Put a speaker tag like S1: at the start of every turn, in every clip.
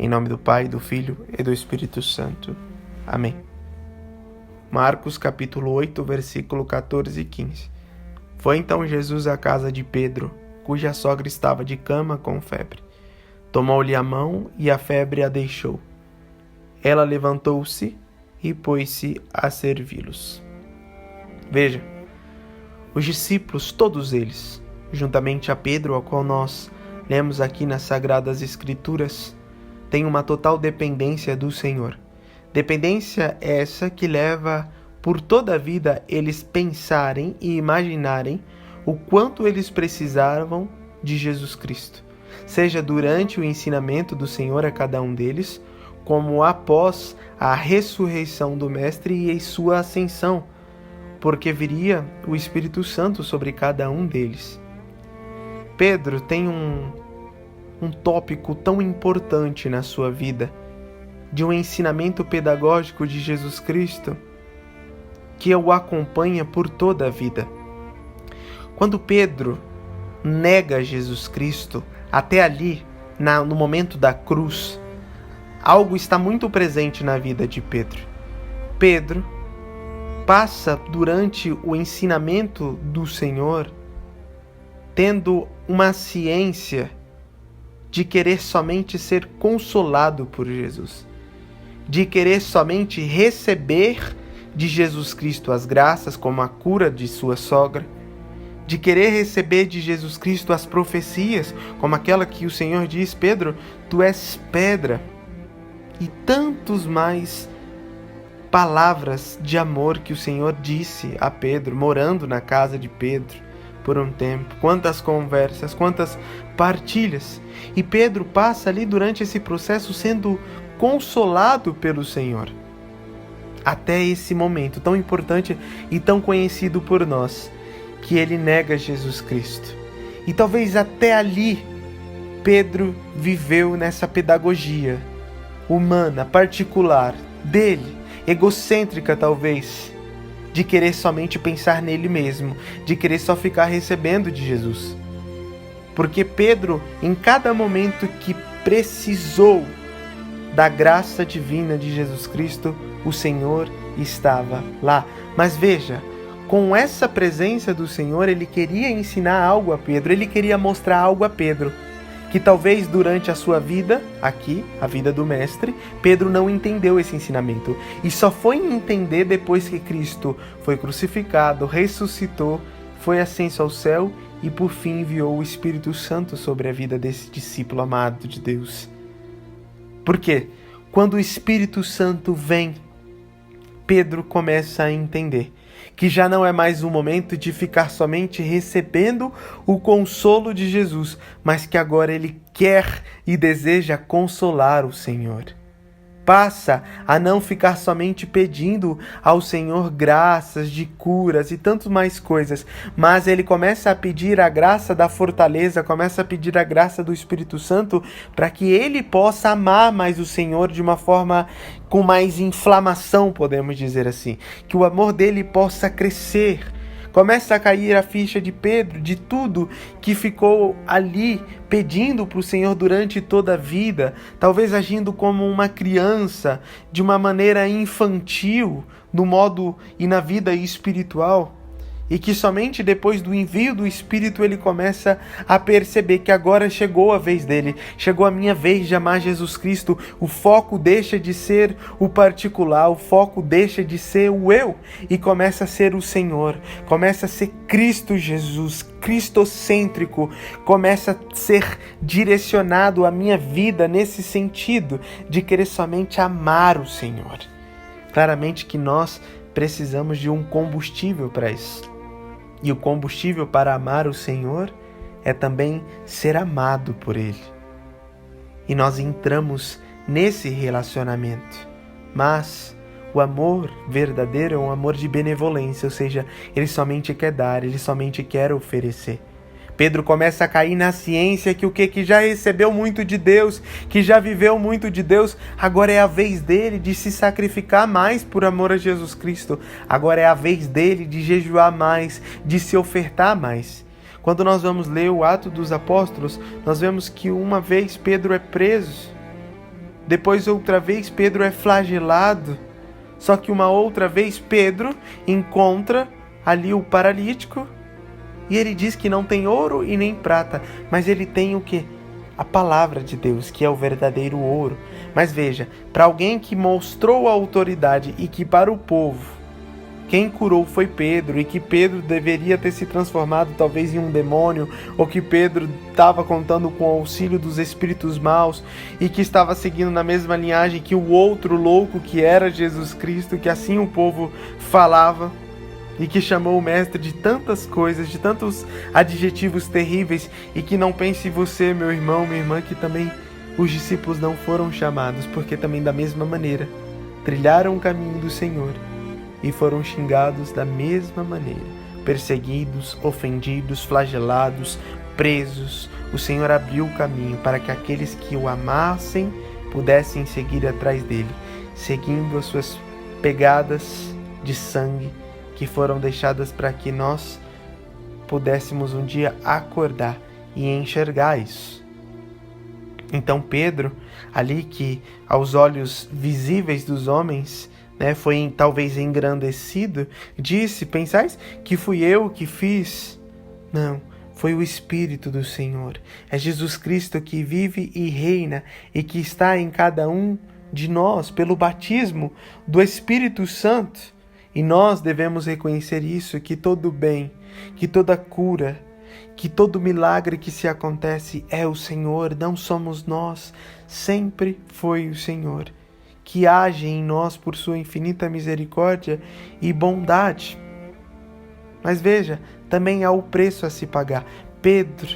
S1: Em nome do Pai, do Filho e do Espírito Santo. Amém. Marcos capítulo 8, versículo 14 e 15. Foi então Jesus à casa de Pedro, cuja sogra estava de cama com febre. Tomou-lhe a mão e a febre a deixou. Ela levantou-se e pôs-se a servi-los. Veja, os discípulos, todos eles, juntamente a Pedro, ao qual nós lemos aqui nas Sagradas Escrituras, têm uma total dependência do Senhor. Dependência essa que leva por toda a vida eles pensarem e imaginarem o quanto eles precisavam de Jesus Cristo, seja durante o ensinamento do Senhor a cada um deles, como após a ressurreição do Mestre e sua ascensão, porque viria o Espírito Santo sobre cada um deles. Pedro tem um tópico tão importante na sua vida, de um ensinamento pedagógico de Jesus Cristo, que o acompanha por toda a vida. Quando Pedro nega Jesus Cristo, até ali, no momento da cruz, algo está muito presente na vida de Pedro. Pedro passa durante o ensinamento do Senhor tendo uma ciência de querer somente ser consolado por Jesus, de querer somente receber de Jesus Cristo as graças, como a cura de sua sogra, de querer receber de Jesus Cristo as profecias, como aquela que o Senhor diz: Pedro, tu és pedra, e tantos mais palavras de amor que o Senhor disse a Pedro, morando na casa de Pedro por um tempo. Quantas conversas, quantas partilhas. E Pedro passa ali durante esse processo sendo consolado pelo Senhor. Até esse momento tão importante e tão conhecido por nós, que ele nega Jesus Cristo. E talvez até ali Pedro viveu nessa pedagogia humana, particular, dele, egocêntrica talvez, de querer somente pensar nele mesmo, de querer só ficar recebendo de Jesus. Porque Pedro, em cada momento que precisou da graça divina de Jesus Cristo, o Senhor estava lá. Mas veja, com essa presença do Senhor, ele queria ensinar algo a Pedro, ele queria mostrar algo a Pedro, que talvez durante a sua vida, aqui, a vida do Mestre, Pedro não entendeu esse ensinamento. E só foi entender depois que Cristo foi crucificado, ressuscitou, foi ascenso ao céu e por fim enviou o Espírito Santo sobre a vida desse discípulo amado de Deus. Por quê? Quando o Espírito Santo vem, Pedro começa a entender que já não é mais um momento de ficar somente recebendo o consolo de Jesus, mas que agora ele quer e deseja consolar o Senhor. Passa a não ficar somente pedindo ao Senhor graças de curas e tantas mais coisas, mas ele começa a pedir a graça da fortaleza, começa a pedir a graça do Espírito Santo para que ele possa amar mais o Senhor de uma forma com mais inflamação, podemos dizer assim, que o amor dele possa crescer. Começa a cair a ficha de Pedro, de tudo que ficou ali pedindo para o Senhor durante toda a vida, talvez agindo como uma criança, de uma maneira infantil, no modo e na vida espiritual. E que somente depois do envio do Espírito ele começa a perceber que agora chegou a vez dele, chegou a minha vez de amar Jesus Cristo. O foco deixa de ser o particular, o foco deixa de ser o eu e começa a ser o Senhor, começa a ser Cristo Jesus, cristocêntrico, começa a ser direcionado a minha vida nesse sentido de querer somente amar o Senhor. Claramente que nós precisamos de um combustível para isso. E o combustível para amar o Senhor é também ser amado por Ele. E nós entramos nesse relacionamento. Mas o amor verdadeiro é um amor de benevolência, ou seja, Ele somente quer dar, Ele somente quer oferecer. Pedro começa a cair na ciência que já recebeu muito de Deus, que já viveu muito de Deus, agora é a vez dele de se sacrificar mais por amor a Jesus Cristo. Agora é a vez dele de jejuar mais, de se ofertar mais. Quando nós vamos ler o Atos dos Apóstolos, nós vemos que uma vez Pedro é preso Depois, outra vez, Pedro é flagelado. Só que uma outra vez, Pedro encontra ali o paralítico e ele diz que não tem ouro e nem prata, mas ele tem o quê? A palavra de Deus, que é o verdadeiro ouro. Mas veja, para alguém que mostrou a autoridade e que para o povo quem curou foi Pedro, e que Pedro deveria ter se transformado talvez em um demônio, ou que Pedro estava contando com o auxílio dos espíritos maus, e que estava seguindo na mesma linhagem que o outro louco que era Jesus Cristo, que assim o povo falava, e que chamou o mestre de tantas coisas, de tantos adjetivos terríveis, e que não pense você, meu irmão, minha irmã, que também os discípulos não foram chamados, porque também da mesma maneira trilharam o caminho do Senhor, e foram xingados da mesma maneira, perseguidos, ofendidos, flagelados, presos. O Senhor abriu o caminho para que aqueles que o amassem pudessem seguir atrás dele, seguindo as suas pegadas de sangue que foram deixadas para que nós pudéssemos um dia acordar e enxergar isso. Então Pedro, ali que aos olhos visíveis dos homens, foi talvez engrandecido, disse: pensais que fui eu que fiz? Não, foi o Espírito do Senhor. É Jesus Cristo que vive e reina e que está em cada um de nós pelo batismo do Espírito Santo. E nós devemos reconhecer isso, que todo bem, que toda cura, que todo milagre que se acontece é o Senhor, não somos nós, sempre foi o Senhor, que age em nós por sua infinita misericórdia e bondade. Mas veja, também há o preço a se pagar. Pedro,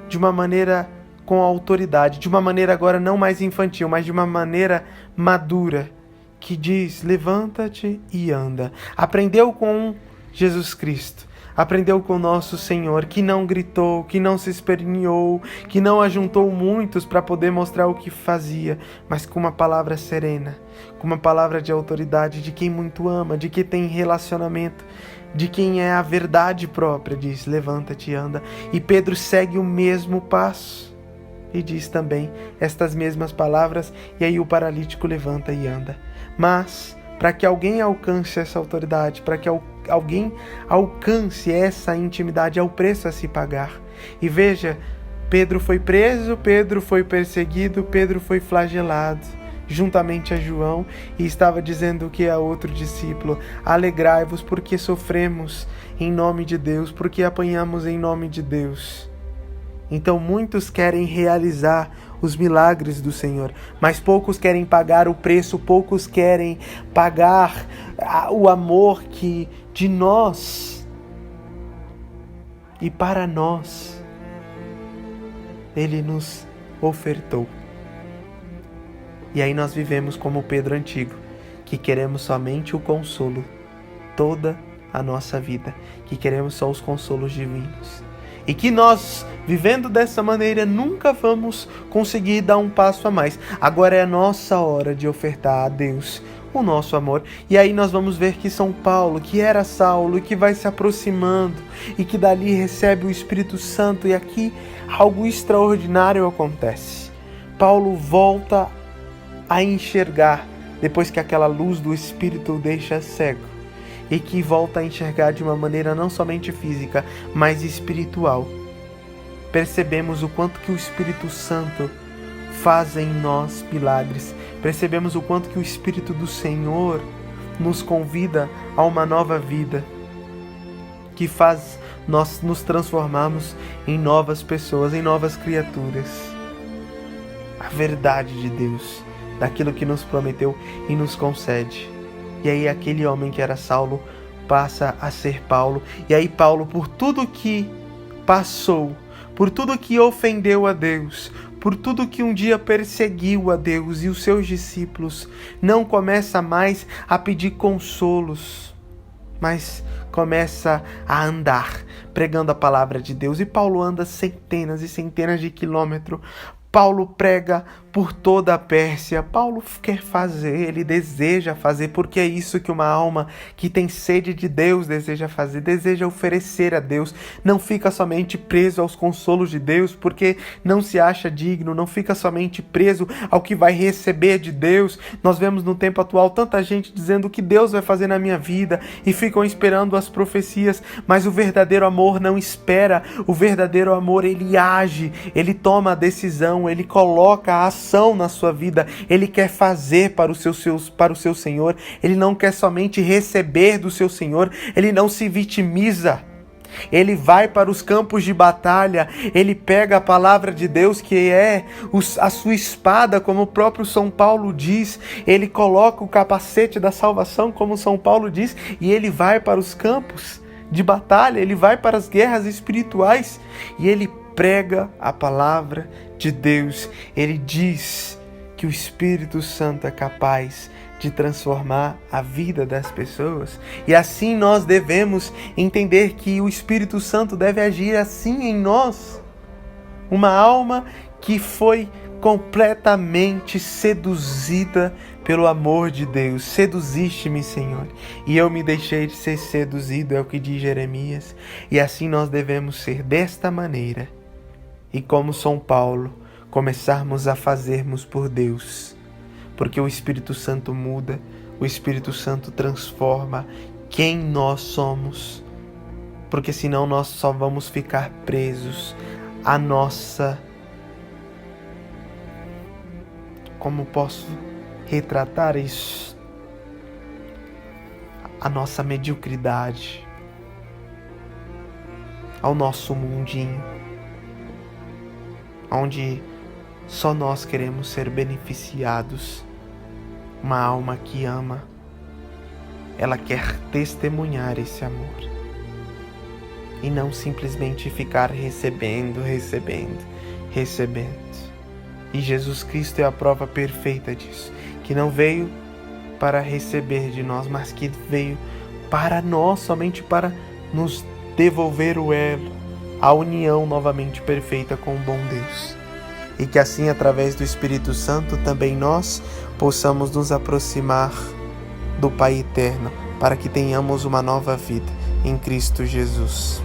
S1: de uma maneira com autoridade, de uma maneira agora não mais infantil, mas de uma maneira madura, que diz: levanta-te e anda. Aprendeu com Jesus Cristo. Aprendeu com nosso Senhor, que não gritou, que não se esperneou, que não ajuntou muitos para poder mostrar o que fazia, mas com uma palavra serena, com uma palavra de autoridade de quem muito ama, de quem tem relacionamento, de quem é a verdade própria, diz: levanta-te e anda. E Pedro segue o mesmo passo e diz também estas mesmas palavras, e aí o paralítico levanta e anda. Mas para que alguém alcance essa autoridade, para que alguém alcance essa intimidade, é o preço a se pagar. E veja, Pedro foi preso, Pedro foi perseguido, Pedro foi flagelado, juntamente a João, e estava dizendo o que a outro discípulo: alegrai-vos porque sofremos em nome de Deus, porque apanhamos em nome de Deus. Então muitos querem realizar os milagres do Senhor, mas poucos querem pagar o preço, poucos querem pagar o amor que de nós e para nós Ele nos ofertou. E aí nós vivemos como Pedro antigo, que queremos somente o consolo toda a nossa vida, que queremos só os consolos divinos. E que nós, vivendo dessa maneira, nunca vamos conseguir dar um passo a mais. Agora é a nossa hora de ofertar a Deus o nosso amor. E aí nós vamos ver que São Paulo, que era Saulo, e que vai se aproximando, e que dali recebe o Espírito Santo, e aqui algo extraordinário acontece. Paulo volta a enxergar, depois que aquela luz do Espírito o deixa cego, e que volta a enxergar de uma maneira não somente física, mas espiritual. Percebemos o quanto que o Espírito Santo faz em nós milagres. Percebemos o quanto que o Espírito do Senhor nos convida a uma nova vida, que faz nós nos transformarmos em novas pessoas, em novas criaturas. A verdade de Deus, daquilo que nos prometeu e nos concede. E aí aquele homem que era Saulo passa a ser Paulo. E aí Paulo, por tudo que passou, por tudo que ofendeu a Deus, por tudo que um dia perseguiu a Deus e os seus discípulos, não começa mais a pedir consolos, mas começa a andar, pregando a palavra de Deus. E Paulo anda centenas e centenas de quilômetros Paulo prega por toda a Pérsia. Paulo quer fazer, ele deseja fazer, porque é isso que uma alma que tem sede de Deus deseja fazer, deseja oferecer a Deus. Não fica somente preso aos consolos de Deus, porque não se acha digno, não fica somente preso ao que vai receber de Deus. Nós vemos no tempo atual tanta gente dizendo o que Deus vai fazer na minha vida e ficam esperando as profecias, mas o verdadeiro amor não espera. O verdadeiro amor, ele age, ele toma a decisão, ele coloca a ação na sua vida, ele quer fazer para o seu Senhor, ele não quer somente receber do seu Senhor, ele não se vitimiza. Ele vai para os campos de batalha, ele pega a palavra de Deus, que é a sua espada, como o próprio São Paulo diz, ele coloca o capacete da salvação, como São Paulo diz, e ele vai para os campos de batalha, ele vai para as guerras espirituais, e ele prega a palavra de Deus. Ele diz que o Espírito Santo é capaz de transformar a vida das pessoas. E assim nós devemos entender que o Espírito Santo deve agir assim em nós. Uma alma que foi completamente seduzida pelo amor de Deus. Seduziste-me, Senhor, e eu me deixei de ser seduzido, é o que diz Jeremias. E assim nós devemos ser desta maneira. E como São Paulo, começarmos a fazermos por Deus. Porque o Espírito Santo muda, o Espírito Santo transforma quem nós somos. Porque senão nós só vamos ficar presos à nossa... Como posso retratar isso? A nossa mediocridade, ao nosso mundinho, onde só nós queremos ser beneficiados. Uma alma que ama, ela quer testemunhar esse amor e não simplesmente ficar recebendo. E Jesus Cristo é a prova perfeita disso, que não veio para receber de nós, mas que veio para nós, somente para nos devolver o elo, a união novamente perfeita com o bom Deus. E que assim, através do Espírito Santo, também nós possamos nos aproximar do Pai Eterno, para que tenhamos uma nova vida em Cristo Jesus.